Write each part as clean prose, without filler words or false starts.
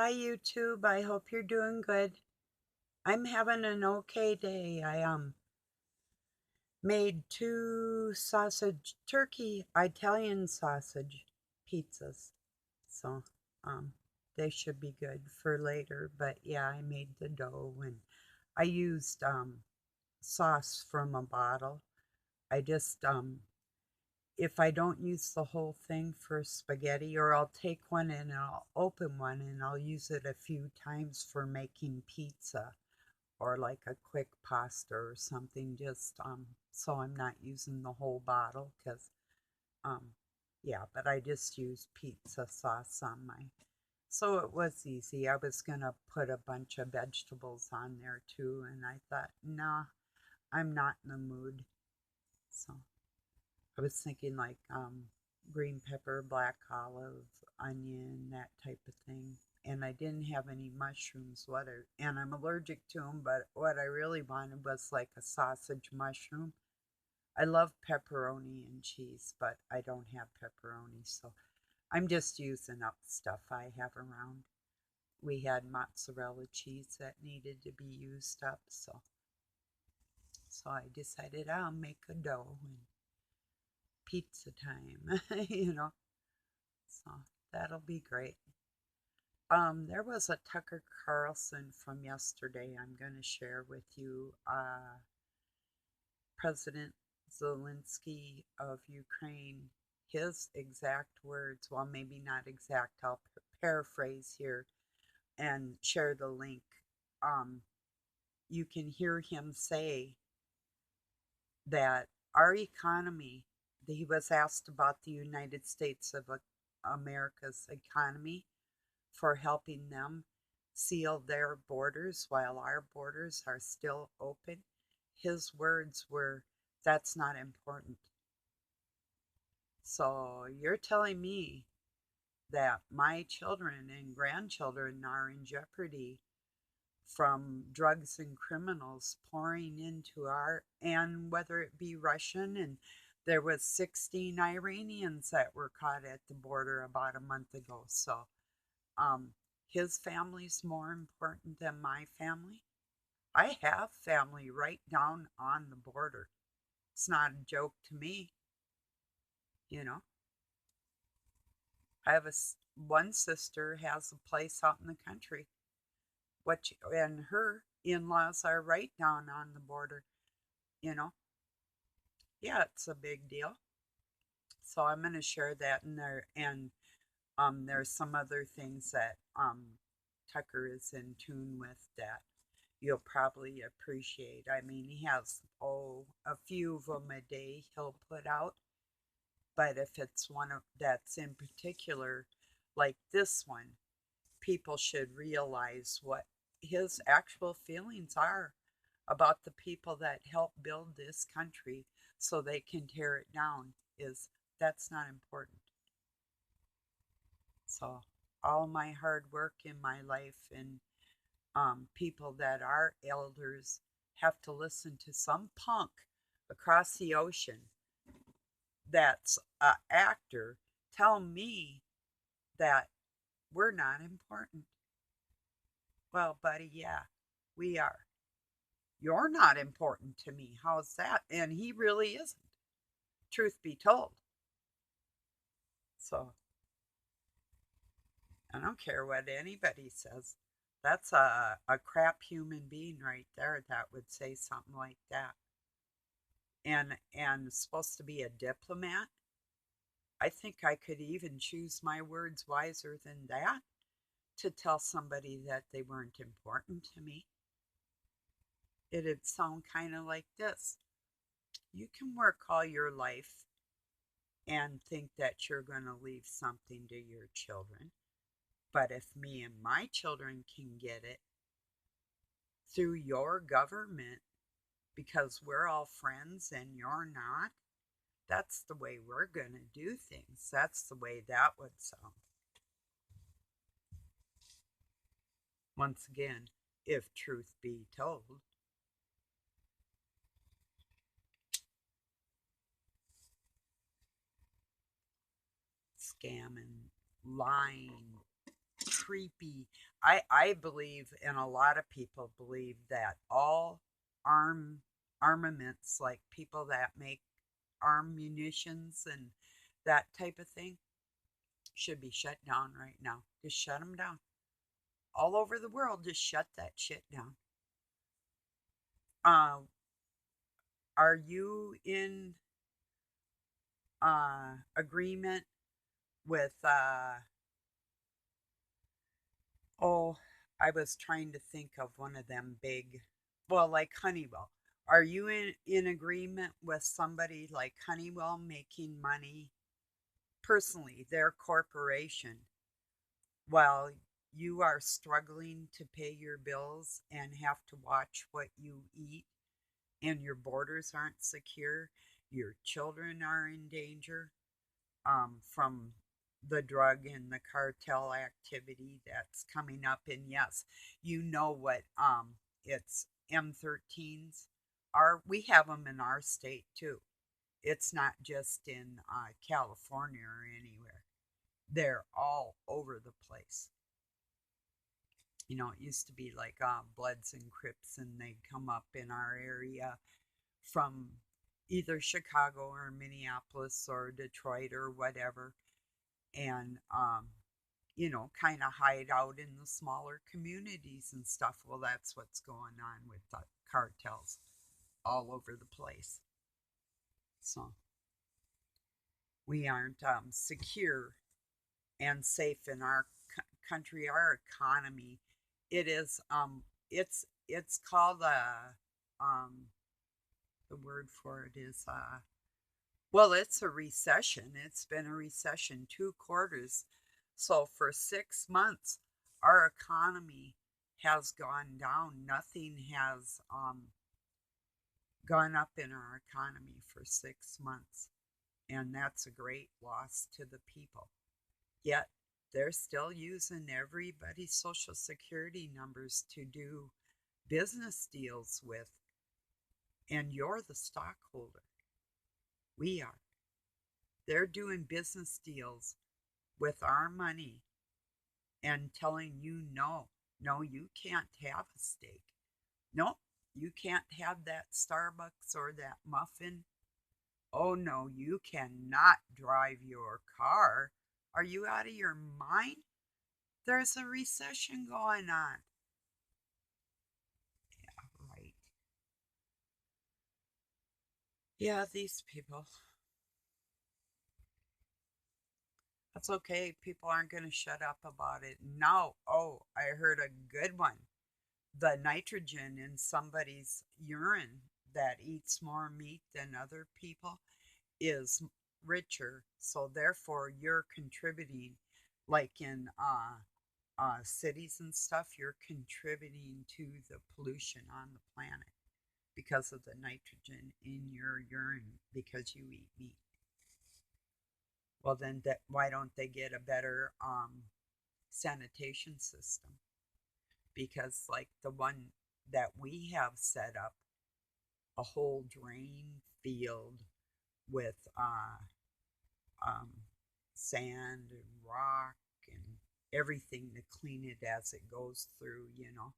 Hi YouTube, I hope you're doing good. I'm having an okay day. I made two turkey Italian sausage pizzas. So um they should be good for later, but yeah, I made the dough and I used sauce from a bottle. I just if I don't use the whole thing for spaghetti, or I'll take one and I'll open one and I'll use it a few times for making pizza or like a quick pasta or something, just so I'm not using the whole bottle because um yeah, but I just used pizza sauce on my, so it was easy. I was gonna put a bunch of vegetables on there too, and I thought, nah, I'm not in the mood. So I was thinking like green pepper, black olive, onion, that type of thing. And I didn't have any mushrooms. And I'm allergic to them, but what I really wanted was like a sausage mushroom. I love pepperoni and cheese, but I don't have pepperoni, so I'm just using up stuff I have around. We had mozzarella cheese that needed to be used up, so I decided I'll make a dough and pizza time, you know. So that'll be great. There was a Tucker Carlson from yesterday I'm going to share with you. President Zelensky of Ukraine, his exact words, well, maybe not exact, I'll paraphrase here and share the link. Um, you can hear him say that our economy, he was asked about the United States of America's economy for helping them seal their borders while our borders are still open. His words were, that's not important. So you're telling me that my children and grandchildren are in jeopardy from drugs and criminals pouring into our, and whether it be Russian, and there was 16 Iranians that were caught at the border about a month ago. So um, his family's more important than my family. I have family right down on the border. It's not a joke to me, you know. I have one sister has a place out in the country. And her in-laws are right down on the border, you know. Yeah, it's a big deal. So I'm going to share that in there, and there's some other things that Tucker is in tune with that you'll probably appreciate. I mean, he has, a few of them a day he'll put out, but if it's one of that's in particular, like this one, people should realize what his actual feelings are about the people that help build this country so they can tear it down, is that's not important. So all my hard work in my life, and people that are elders have to listen to some punk across the ocean that's a actor tell me that we're not important. Well, buddy, yeah, we are. You're not important to me. How's that? And he really isn't, truth be told. So I don't care what anybody says. That's a crap human being right there that would say something like that. And supposed to be a diplomat. I think I could even choose my words wiser than that to tell somebody that they weren't important to me. It'd sound kind of like this: you can work all your life and think that you're going to leave something to your children. But if me and my children can get it through your government because we're all friends and you're not, that's the way we're going to do things. That's the way that would sound. Once again, if truth be told. Scamming, lying, creepy. I believe, and a lot of people believe, that all armaments, like people that make arm munitions and that type of thing, should be shut down right now. Just shut them down. All over the world, just shut that shit down. Uh, are you in agreement with oh, I was trying to think of one of them big, well, like Honeywell. Are you in agreement with somebody like Honeywell making money personally, their corporation, while you are struggling to pay your bills and have to watch what you eat, and your borders aren't secure, your children are in danger from the drug and the cartel activity that's coming up? And yes, you know what, it's M13s are. We have them in our state too. It's not just in California or anywhere. They're all over the place. You know, it used to be like Bloods and Crips, and they'd come up in our area from either Chicago or Minneapolis or Detroit or whatever, and you know, kind of hide out in the smaller communities and stuff. Well, that's what's going on with the cartels all over the place. So we aren't secure and safe in our country, our economy. It is it's called the word for it is well, it's a recession. It's been a recession 2 quarters. So for 6 months, our economy has gone down. Nothing has gone up in our economy for 6 months. And that's a great loss to the people. Yet they're still using everybody's social security numbers to do business deals with. And you're the stockholder. We are. They're doing business deals with our money and telling you no, no, you can't have a steak. No, you can't have that Starbucks or that muffin. Oh no, you cannot drive your car. Are you out of your mind? There's a recession going on. Yeah, right. Yeah, these people. That's okay. People aren't going to shut up about it. No. Oh, I heard a good one. The nitrogen in somebody's urine that eats more meat than other people is richer. So therefore, you're contributing, like in cities and stuff, you're contributing to the pollution on the planet because of the nitrogen in your urine because you eat meat. Well, then why don't they get a better sanitation system? Because like the one that we have set up, a whole drain field with um, sand and rock and everything to clean it as it goes through, you know.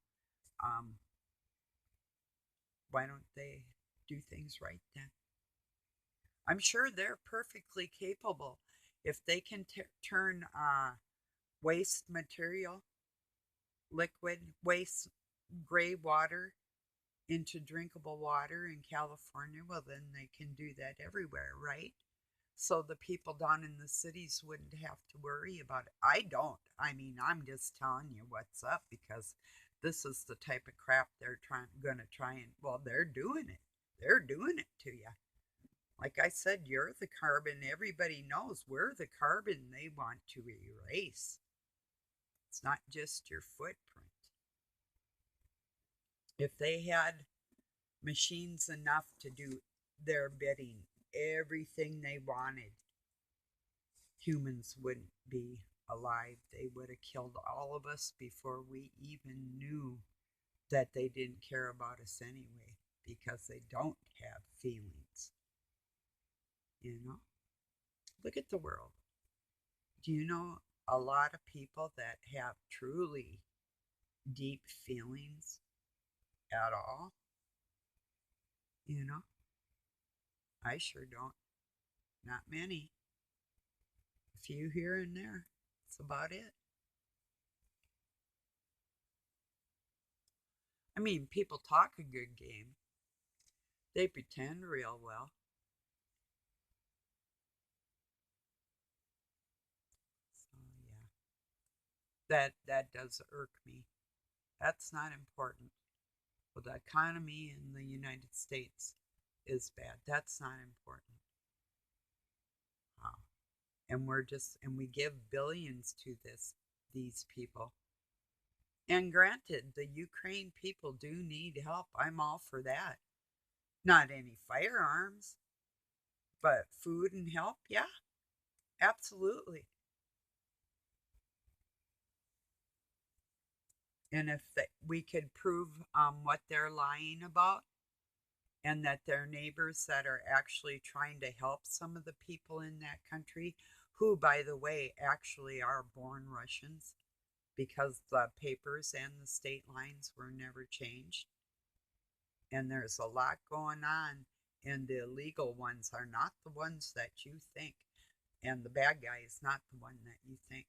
Um, why don't they do things right then? I'm sure they're perfectly capable if they can turn waste material, liquid waste, gray water into drinkable water in California. Well, then they can do that everywhere, right? So the people down in the cities wouldn't have to worry about it. I don't. I mean, I'm just telling you what's up because this is the type of crap they're gonna try and, well, they're doing it. They're doing it to you. Like I said, you're the carbon. Everybody knows we're the carbon they want to erase. It's not just your footprint. If they had machines enough to do their bidding, everything they wanted, humans wouldn't be alive. They would have killed all of us before we even knew that they didn't care about us anyway, because they don't have feelings. You know? Look at the world. Do you know a lot of people that have truly deep feelings at all, you know? I sure don't. Not many. A few here and there. That's about it. I mean, people talk a good game. They pretend real well. So yeah. That does irk me. That's not important. Well, the economy in the United States is bad. That's not important. Uh, and we give billions to these people. And granted, the Ukraine people do need help. I'm all for that. Not any firearms, but food and help. Yeah, absolutely. And if we could prove what they're lying about, and that their neighbors that are actually trying to help some of the people in that country, who, by the way, actually are born Russians because the papers and the state lines were never changed. And there's a lot going on, and the illegal ones are not the ones that you think, and the bad guy is not the one that you think,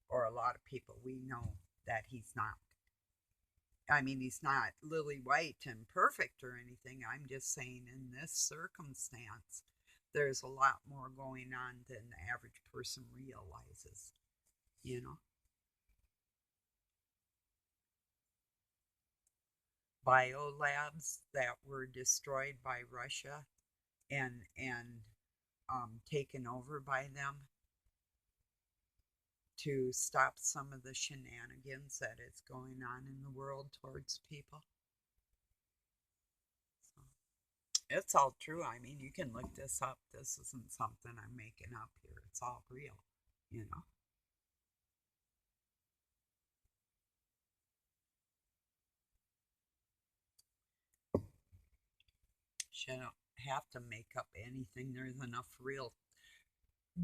or a lot of people we know that he's not. I mean, he's not lily white and perfect or anything. I'm just saying, in this circumstance, there's a lot more going on than the average person realizes, you know? Biolabs that were destroyed by Russia and taken over by them to stop some of the shenanigans that is going on in the world towards people. So it's all true. I mean, you can look this up. This isn't something I'm making up here. It's all real, you know. You don't have to make up anything. There's enough real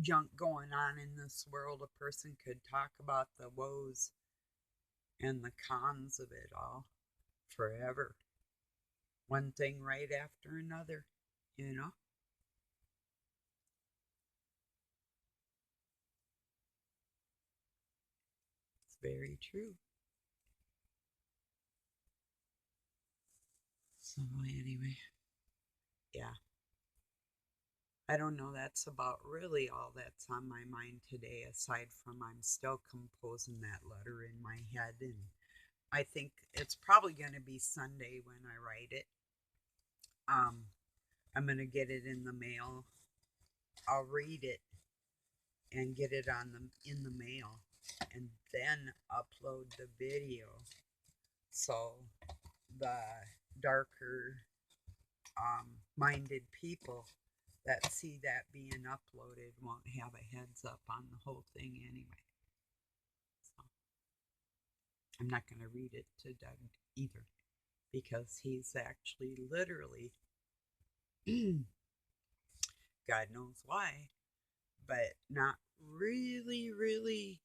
junk going on in this world. A person could talk about the woes and the cons of it all forever. One thing right after another, you know. It's very true. So, anyway, yeah. I don't know. That's about really all that's on my mind today, aside from I'm still composing that letter in my head. And I think it's probably going to be Sunday when I write it. Um, I'm going to get it in the mail. I'll read it and get it on the in the mail, and then upload the video so the darker minded people that see that being uploaded won't have a heads up on the whole thing anyway. So I'm not going to read it to Doug either because he's actually literally, God knows why, but not really, really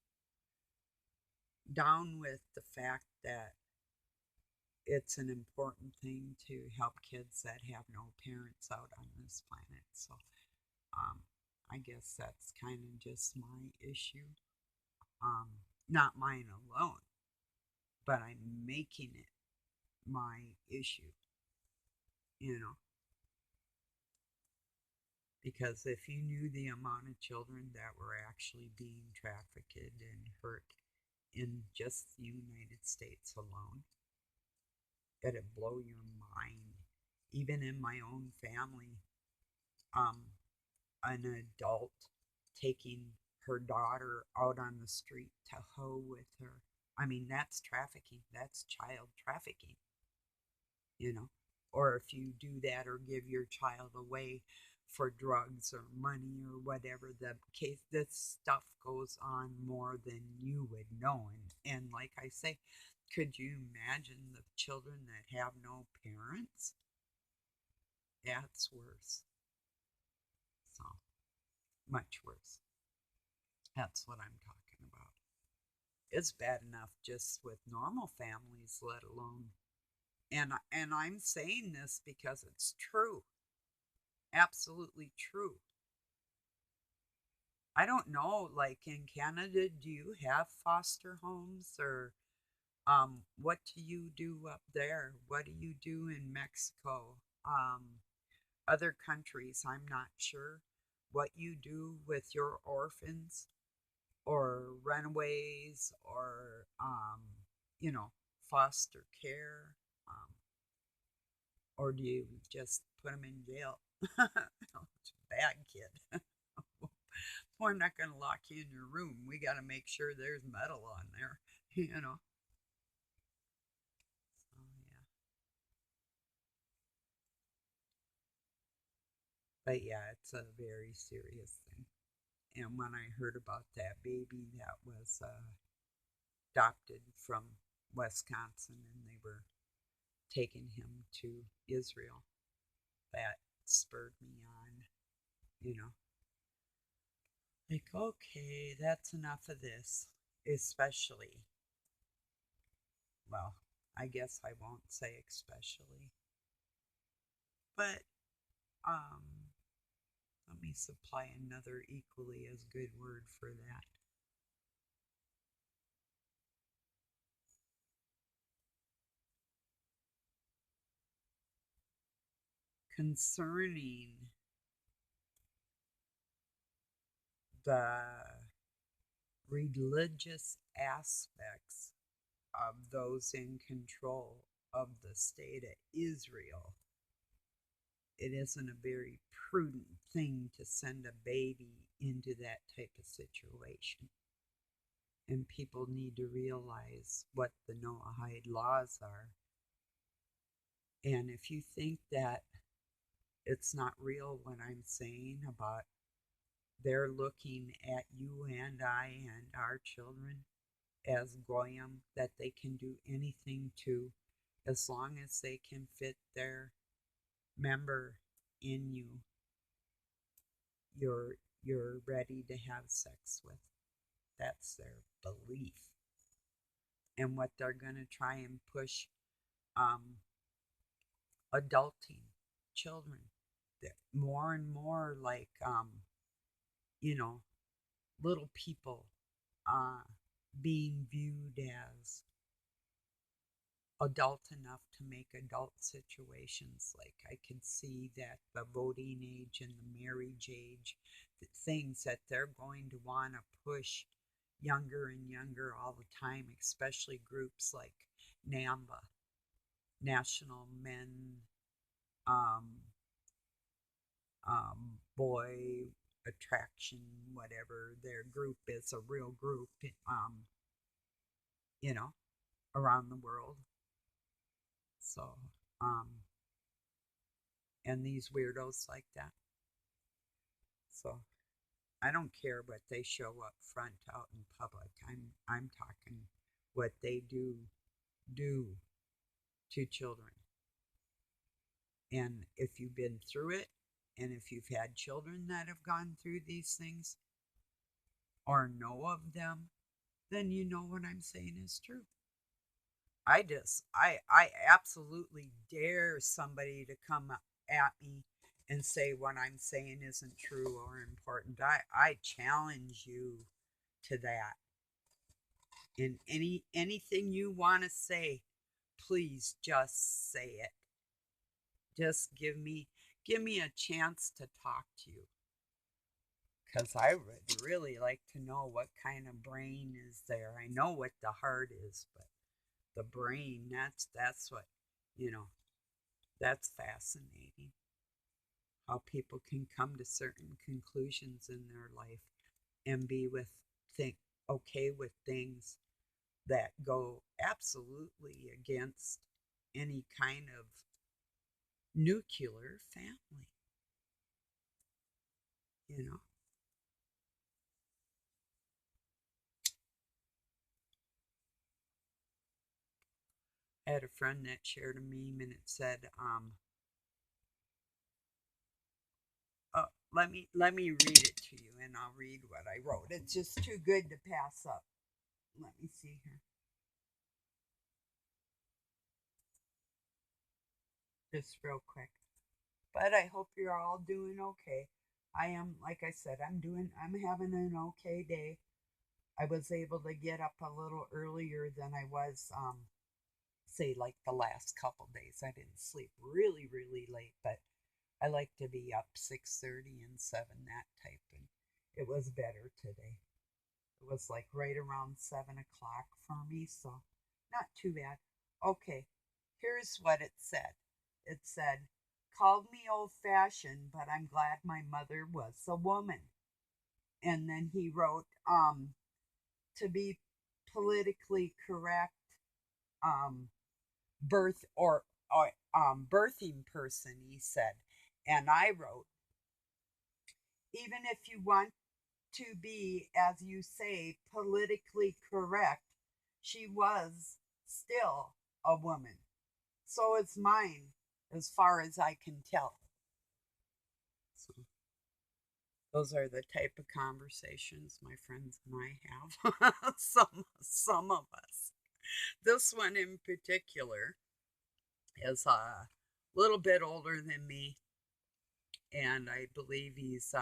down with the fact that it's an important thing to help kids that have no parents out on this planet. So um, I guess that's kind of just my issue. Um, Not mine alone, but I'm making it my issue, you know. Because if you knew the amount of children that were actually being trafficked and hurt in just the United States alone, it'd blow your mind. Even in my own family, um, an adult taking her daughter out on the street to hoe with her. I mean, that's trafficking. That's child trafficking, you know. Or if you do that or give your child away for drugs or money or whatever the case, this stuff goes on more than you would know. And like I say, could you imagine the children that have no parents? That's worse. So much worse. That's what I'm talking about. It's bad enough just with normal families, let alone. And I'm saying this because it's true, absolutely true. I don't know, like in Canada, do you have foster homes or what do you do up there? What do you do in Mexico? Other countries, I'm not sure what you do with your orphans or runaways or you know, foster care, um, or do you just put them in jail? It's a bad kid. We're not going to lock you in your room. We got to make sure there's metal on there, you know. So yeah, but yeah, it's a very serious thing. And when I heard about that baby that was adopted from Wisconsin and they were taking him to Israel, that spurred me on, you know, like, okay, that's enough of this. Especially, well, I guess I won't say especially, but um, let me supply another equally as good word for that. Concerning the religious aspects of those in control of the state of Israel, it isn't a very prudent thing to send a baby into that type of situation. And people need to realize what the Noahide laws are. And if you think that it's not real what I'm saying about they're looking at you and I and our children as goyim that they can do anything to, as long as they can fit their member in you, you're ready to have sex with. That's their belief. And what they're going to try and push um, adulting children more and more like you know, little people uh, being viewed as adult enough to make adult situations. Like I can see that the voting age and the marriage age, the things that they're going to want to push younger and younger all the time, especially groups like NAMBA, National Men um, Boy Attraction, whatever their group is, a real group, you know, around the world. So, and these weirdos like that. So I don't care what they show up front out in public. I'm talking what they do to children. And if you've been through it, and if you've had children that have gone through these things or know of them, then you know what I'm saying is true. I absolutely dare somebody to come at me and say what I'm saying isn't true or important. I challenge you to that. And anything you want to say, please just say it. Just give me a chance to talk to you. Because I would really like to know what kind of brain is there. I know what the heart is, but the brain, that's what, you know, that's fascinating. How people can come to certain conclusions in their life and be with think okay with things that go absolutely against any kind of nuclear family, you know. I had a friend that shared a meme and it said, let me read it to you and I'll read what I wrote. It's just too good to pass up. let me see here. Just real quick. But I hope you're all doing okay. I am, like I said, I'm having an okay day. I was able to get up a little earlier than I was, say, like the last couple days. I didn't sleep really, really late, but I like to be up 6:30 and 7, that type, and it was better today. It was like right around 7 o'clock for me, so not too bad. Okay, here's what it said. It said, called me old fashioned, but I'm glad my mother was a woman. And then he wrote, to be politically correct, um, birthing person, he said. And I wrote, even if you want to be, as you say, politically correct, she was still a woman. So it's mine, as far as I can tell. So those are the type of conversations my friends and I have. Some of us. This one in particular is a little bit older than me, and I believe he's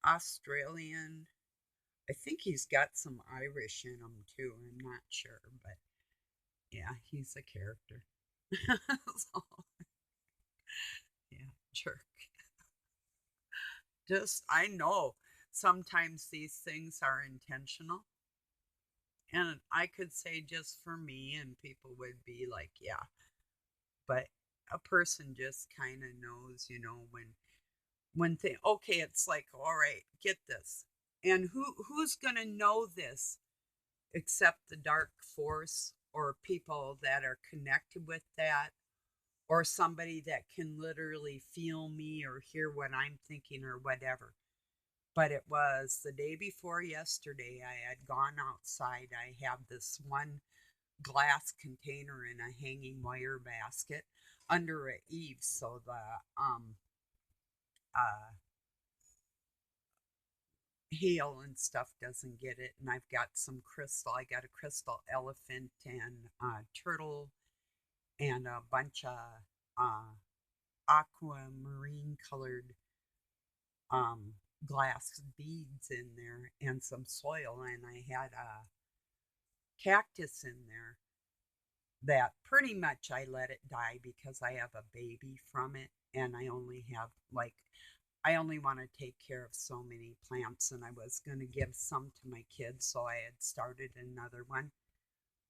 Australian. I think he's got some Irish in him too. I'm not sure, but yeah, he's a character. So, yeah, jerk. Just, I know sometimes these things are intentional. And I could say just for me, and people would be like, yeah, but a person just kind of knows, when they, okay, it's like, all right, get this. And who's going to know this except the dark force or people that are connected with that, or somebody that can literally feel me or hear what I'm thinking or whatever. But it was the day before yesterday. I had gone outside. I have this one glass container in a hanging wire basket under a eave so the uh, hail and stuff doesn't get it. And I've got some crystal. I got a crystal elephant and turtle and a bunch of aquamarine colored um, glass beads in there and some soil. And I had a cactus in there that pretty much I let it die because I have a baby from it, and I only want to take care of so many plants, and I was going to give some to my kids, so I had started another one.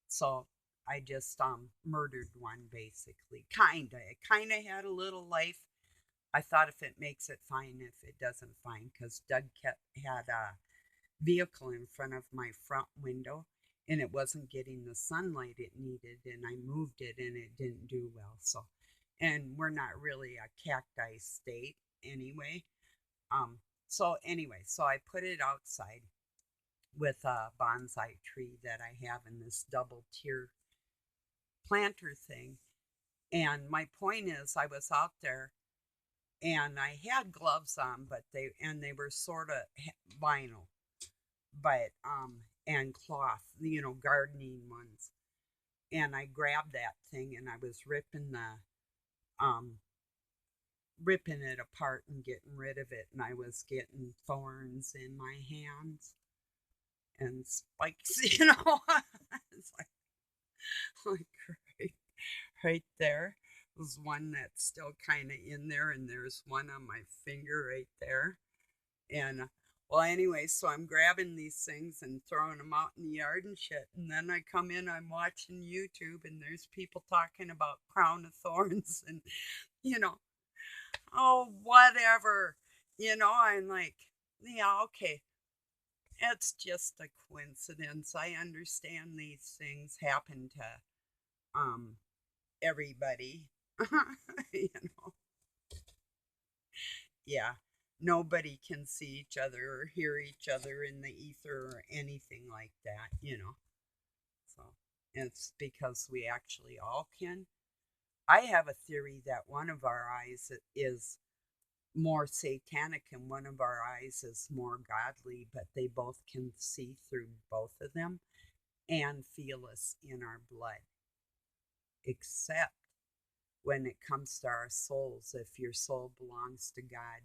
So I just murdered one, basically. It kind of had a little life. I thought if it makes it, fine. If it doesn't, fine, because Doug had a vehicle in front of my front window, and it wasn't getting the sunlight it needed, and I moved it and it didn't do well. So, and we're not really a cacti state anyway. um so I put it outside with a bonsai tree that I have in this double tier planter thing. And my point is, I was out there and I had gloves on, but they were sort of vinyl, but and cloth, gardening ones. And I grabbed that thing and I was um ripping it apart and getting rid of it, and I was getting thorns in my hands and spikes. It's like right, right there. There's one that's still kind of in there, and there's one on my finger right there. And well, anyway, so I'm grabbing these things and throwing them out in the yard and shit. And then I come in, I'm watching YouTube, and there's people talking about crown of thorns and, you know, oh, whatever. I'm like, yeah, okay. It's just a coincidence. I understand these things happen to um everybody. you know. Yeah. Nobody can see each other or hear each other in the ether or anything like that. So it's because we actually all can. I have a theory that one of our eyes is more satanic and one of our eyes is more godly, but they both can see through both of them and feel us in our blood. Except when it comes to our souls, if your soul belongs to God,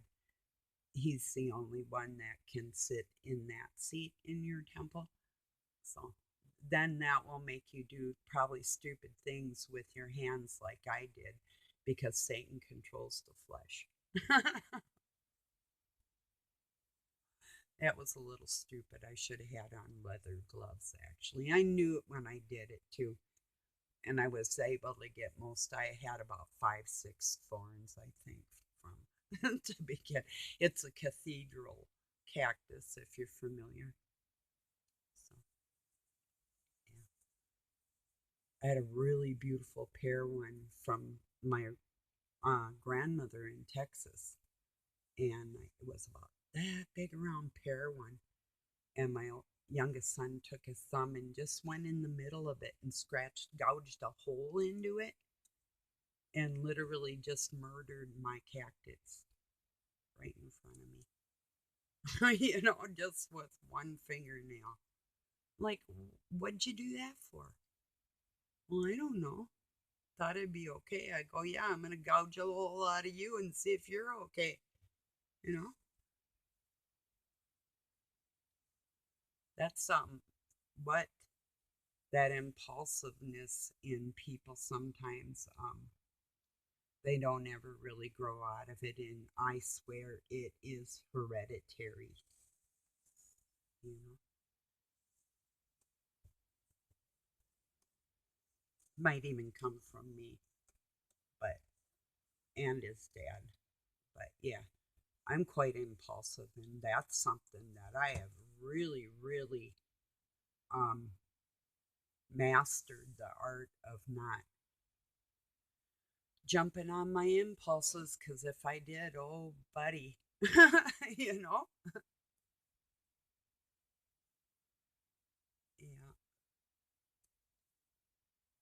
He's the only one that can sit in that seat in your temple. So then that will make you do probably stupid things with your hands like I did because Satan controls the flesh. That was a little stupid. I should have had on leather gloves, actually. I knew it when I did it, too. And I was able to get most. I had about 5, 6 thorns, I think, from to begin. It's a cathedral cactus, if you're familiar. So, yeah. I had a really beautiful pear one from my grandmother in Texas. And it was about that big around pear one. And my youngest son took his thumb and just went in the middle of it and gouged a hole into it and literally just murdered my cactus right in front of me. Just with one fingernail. Like, what'd you do that for? Well, I don't know. Thought it'd be okay. I go, yeah, I'm going to gouge a hole out of you and see if you're okay. You know? That's something. What that impulsiveness in people sometimes they don't ever really grow out of it, and I swear it is hereditary, you know. Might even come from me, but and his dad. But yeah, I'm quite impulsive, and that's something that I have really, really um mastered the art of not jumping on my impulses, because if I did, oh buddy, you know. Yeah,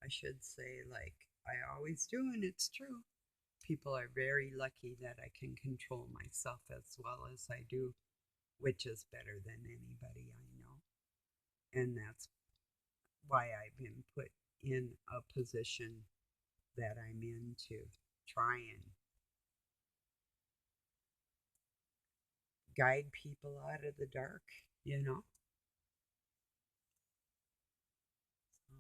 I should say, like I always do, and it's true. People are very lucky that I can control myself as well as I do, which is better than anybody I know. And that's why I've been put in a position that I'm in to try and guide people out of the dark, you know? So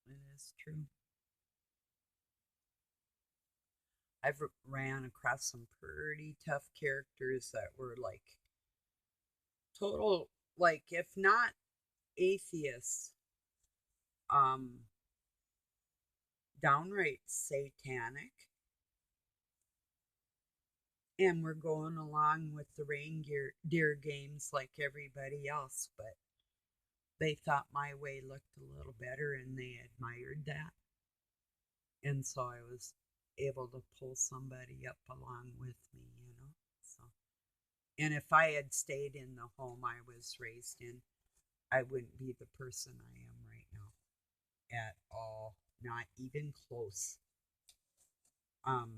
it is true. I've ran across some pretty tough characters that were like total, like, if not atheists, um, downright satanic, and we're going along with the reindeer deer games like everybody else, but they thought my way looked a little better and they admired that. And so I was able to pull somebody up along with me, you know. So, and if I had stayed in the home I was raised in, I wouldn't be the person I am right now at all, not even close. Um,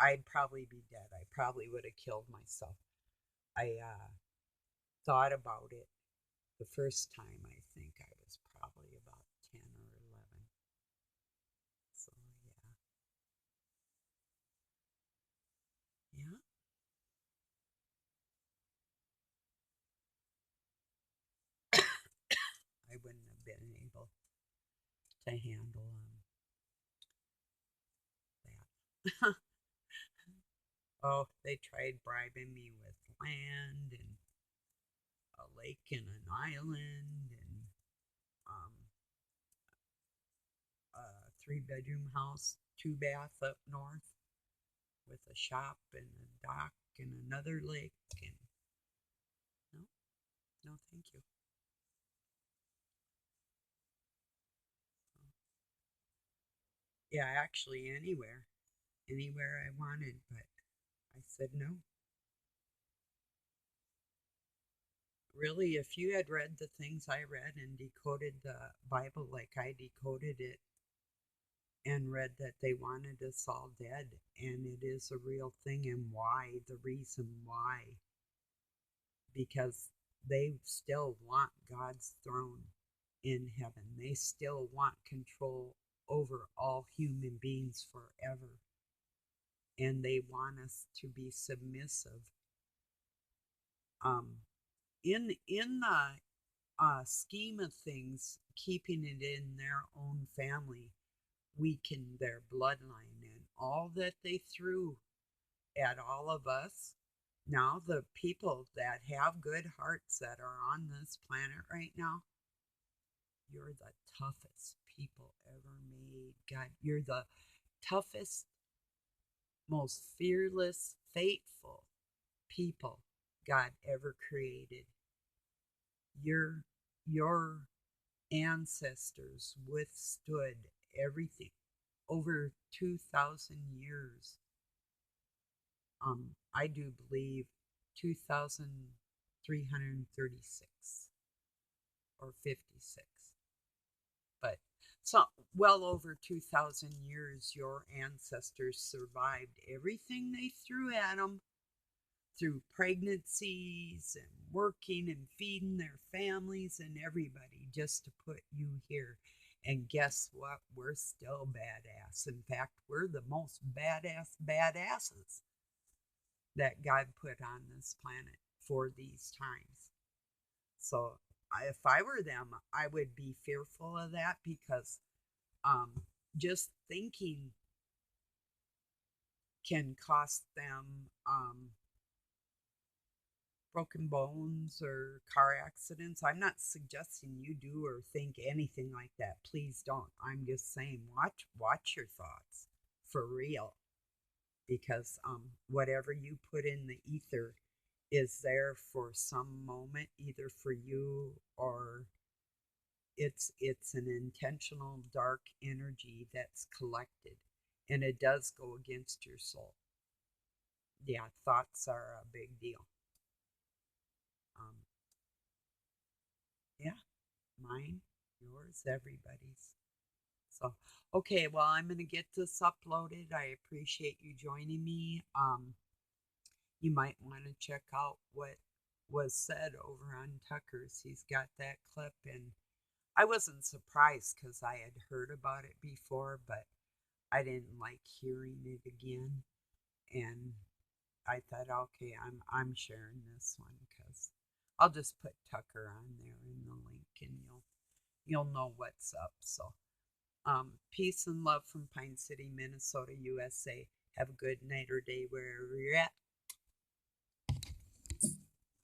I'd probably be dead. I probably would have killed myself. I thought about it the first time. I think I was probably about 10 or 11. So, yeah. Yeah. I wouldn't have been able to handle that. Oh, they tried bribing me with land and a lake and an island and um, a 3-bedroom house, 2 bath up north with a shop and a dock and another lake. And no, no, thank you. Yeah, actually, anywhere I wanted, but I said no. really, if you had read the things I read and decoded the Bible like I decoded it and read that they wanted us all dead, and it is a real thing, and why, the reason why, because they still want God's throne in heaven. They still want control over all human beings forever. And they want us to be submissive. Um, in the scheme of things, keeping it in their own family weakened their bloodline, and all that they threw at all of us. Now, the people that have good hearts that are on this planet right now, you're the toughest people ever made. God, you're the toughest, most fearless, faithful people God ever created. Your ancestors withstood everything over 2,000 years. I do believe 2,336 or 56, but so well over 2,000 years, your ancestors survived everything they threw at them through pregnancies and working and feeding their families and everybody just to put you here. And guess what? We're still badass. In fact, we're the most badass badasses that God put on this planet for these times. So if I were them, I would be fearful of that, because just thinking can cost them broken bones or car accidents. I'm not suggesting you do or think anything like that. Please don't. I'm just saying watch your thoughts for real, because whatever you put in the ether is there for some moment, either for you or it's an intentional dark energy that's collected, and it does go against your soul. Yeah, thoughts are a big deal. Um, yeah, mine, yours, everybody's. So, okay, well, I'm going to get this uploaded. I appreciate you joining me. You might want to check out what was said over on Tucker's. He's got that clip, and I wasn't surprised because I had heard about it before, but I didn't like hearing it again. And I thought, okay, I'm sharing this one because I'll just put Tucker on there in the link, and you'll know what's up. So, peace and love from Pine City, Minnesota, USA. Have a good night or day wherever you're at.